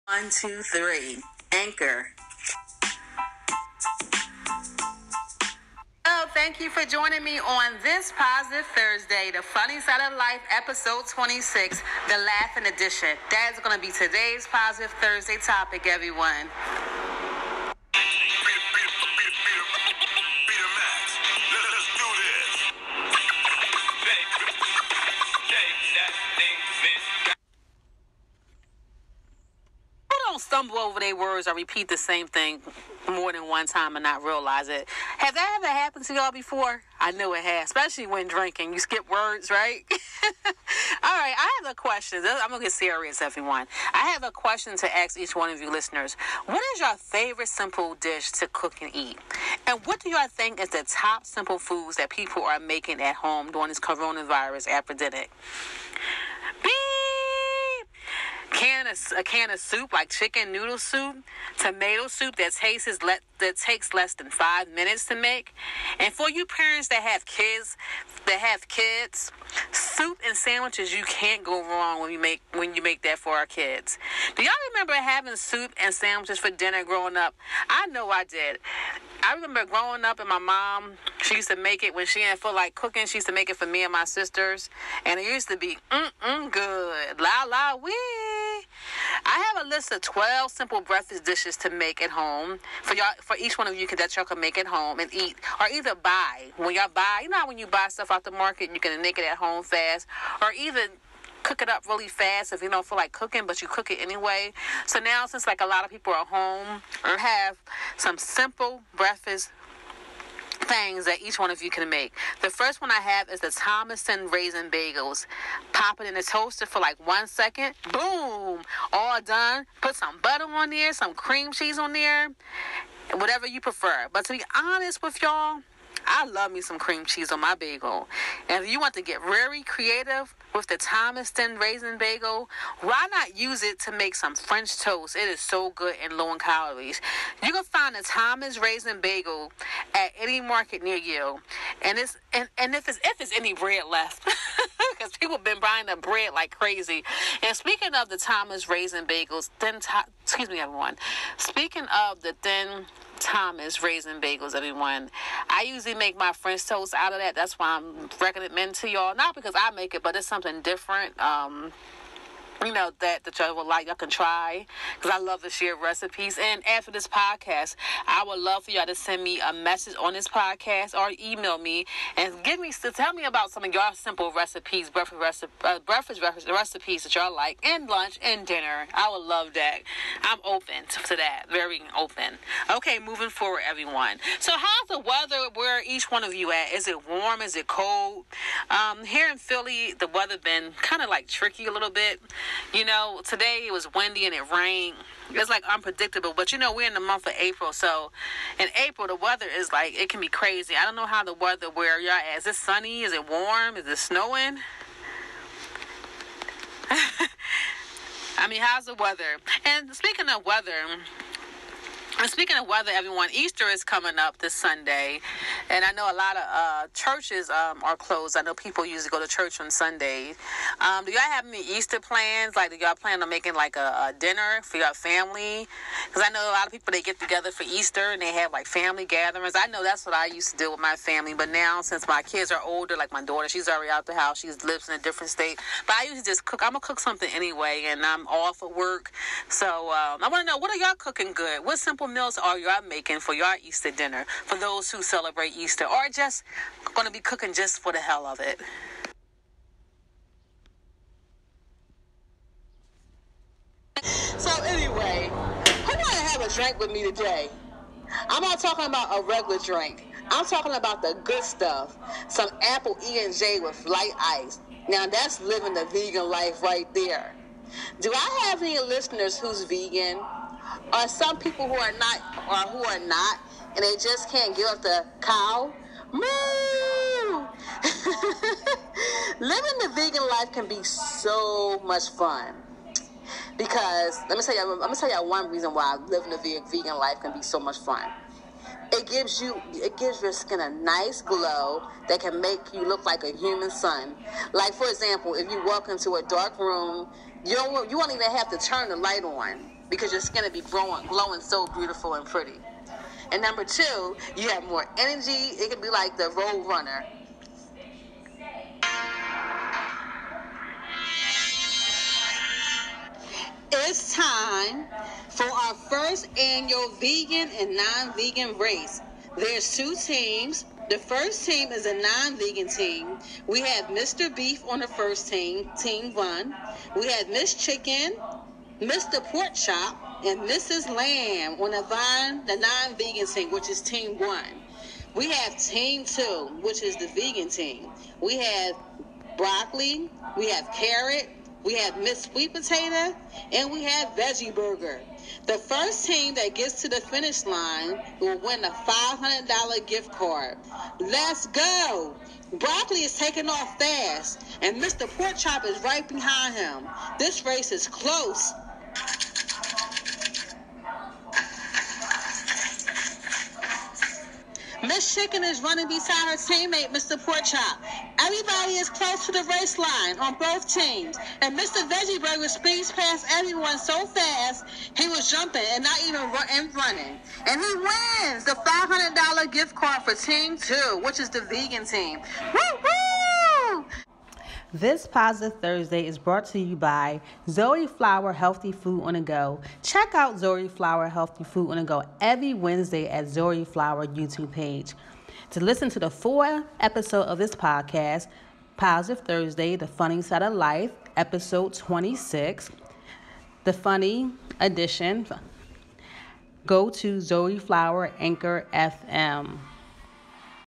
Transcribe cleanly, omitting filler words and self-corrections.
One, two, three. Anchor. Oh, thank you for joining me on this Positive Thursday, the Funny Side of Life, episode 26, the Laughing Edition. That is going to be today's Positive Thursday topic, everyone. Stumble over their words or repeat the same thing more than one time and not realize it. Have that ever happened to y'all before? I know it has, especially when drinking. You skip words, right? All right, I have a question. I'm going to get serious, everyone. I have a question to ask each one of you listeners. What is your favorite simple dish to cook and eat? And what do y'all think is the top simple foods that people are making at home during this coronavirus epidemic? A can of soup, like chicken noodle soup, tomato soup that takes less than 5 minutes to make. And for you parents that have kids, soup and sandwiches, you can't go wrong when you make that for our kids. Do y'all remember having soup and sandwiches for dinner growing up? I know I did. I remember growing up and my mom, she used to make it when she didn't feel like cooking. She used to make it for me and my sisters. And it used to be good. La la wee. I have a list of 12 simple breakfast dishes to make at home for each one of you that y'all can make at home and eat, or either buy. When y'all buy, you know how when you buy stuff out the market, you can make it at home fast, or even cook it up really fast if you don't feel like cooking, but you cook it anyway. So now, since like a lot of people are home, or have some simple breakfast things that each one of you can make. The first one I have is the Thomason raisin bagels. Pop it in the toaster for like 1 second. Boom! All done. Put some butter on there, some cream cheese on there, whatever you prefer. But to be honest with y'all, I love me some cream cheese on my bagel. And if you want to get very creative with the Thomason raisin bagel, why not use it to make some French toast? It is so good and low in calories. You can find the Thomas raisin bagel at any market near you. And if it's any bread left, because people have been buying the bread like crazy. And speaking of the Thomas raisin bagels, everyone. Speaking of the thin Thomas raisin bagels, everyone, I usually make my French toast out of that. That's why I'm recommending to y'all, not because I make it, but it's something different. That y'all would like, y'all can try, because I love to share recipes. And after this podcast, I would love for y'all to send me a message on this podcast or email me and tell me about some of y'all simple recipes, breakfast recipes that y'all like, and lunch and dinner. I would love that. I'm open to that, very open. Okay, moving forward, everyone. So how's the weather where each one of you at? Is it warm? Is it cold? Here in Philly, the weather been kind of like tricky a little bit. You know, today it was windy and it rained. It's like unpredictable, but we're in the month of April, so in April the weather is like, it can be crazy. I don't know how the weather where y'all at. Is it sunny? Is it warm? Is it snowing? I mean, how's the weather? And speaking of weather, everyone, Easter is coming up this Sunday, and I know a lot of churches are closed. I know people usually go to church on Sunday. Do y'all have any Easter plans? Like, do y'all plan on making like a dinner for your family? Because I know a lot of people, they get together for Easter and they have like family gatherings. I know that's what I used to do with my family, but now since my kids are older, like my daughter, she's already out the house. She lives in a different state. But I usually just cook. I'm going to cook something anyway, and I'm off of work. So I want to know, what are y'all cooking good? What simple meals are y'all making for your Easter dinner, for those who celebrate Easter, or just going to be cooking just for the hell of it? So anyway, who want to have a drink with me today? I'm not talking about a regular drink. I'm talking about the good stuff. Some apple E&J with light ice. Now that's living the vegan life right there. Do I have any listeners who's vegan? Or some people who are not, and they just can't give up the cow? Moo! Living the vegan life can be so much fun. Because let me tell you one reason why living the vegan life can be so much fun. It gives your skin a nice glow that can make you look like a human sun. Like, for example, if you walk into a dark room, you won't even have to turn the light on. because your skin will be glowing so beautiful and pretty. And number 2, you have more energy. It could be like the road runner. It's time for our first annual vegan and non-vegan race. There's 2 teams. The first team is a non-vegan team. We have Mr. Beef on the first team, Team 1. We have Miss Chicken, Mr. Pork Chop, and Mrs. Lamb on the non-vegan team, which is Team 1. We have Team 2, which is the vegan team. We have broccoli, we have carrot, we have Miss Sweet Potato, and we have Veggie Burger. The first team that gets to the finish line will win a $500 gift card. Let's go! Broccoli is taking off fast, and Mr. Pork Chop is right behind him. This race is close. Miss Chicken is running beside her teammate, Mr. Pork Chop. Everybody is close to the race line on both teams. And Mr. Veggie Burger speeds past everyone so fast, he was jumping and not even running. And he wins the $500 gift card for Team 2, which is the vegan team. Woo-hoo! This Positive Thursday is brought to you by Zorry Flour Healthy Food on the Go. Check out Zorry Flour Healthy Food on the Go every Wednesday at Zorry Flour YouTube page. To listen to the full episode of this podcast, Positive Thursday, The Funny Side of Life, episode 26, the funny edition, go to Zorry Flour Anchor FM.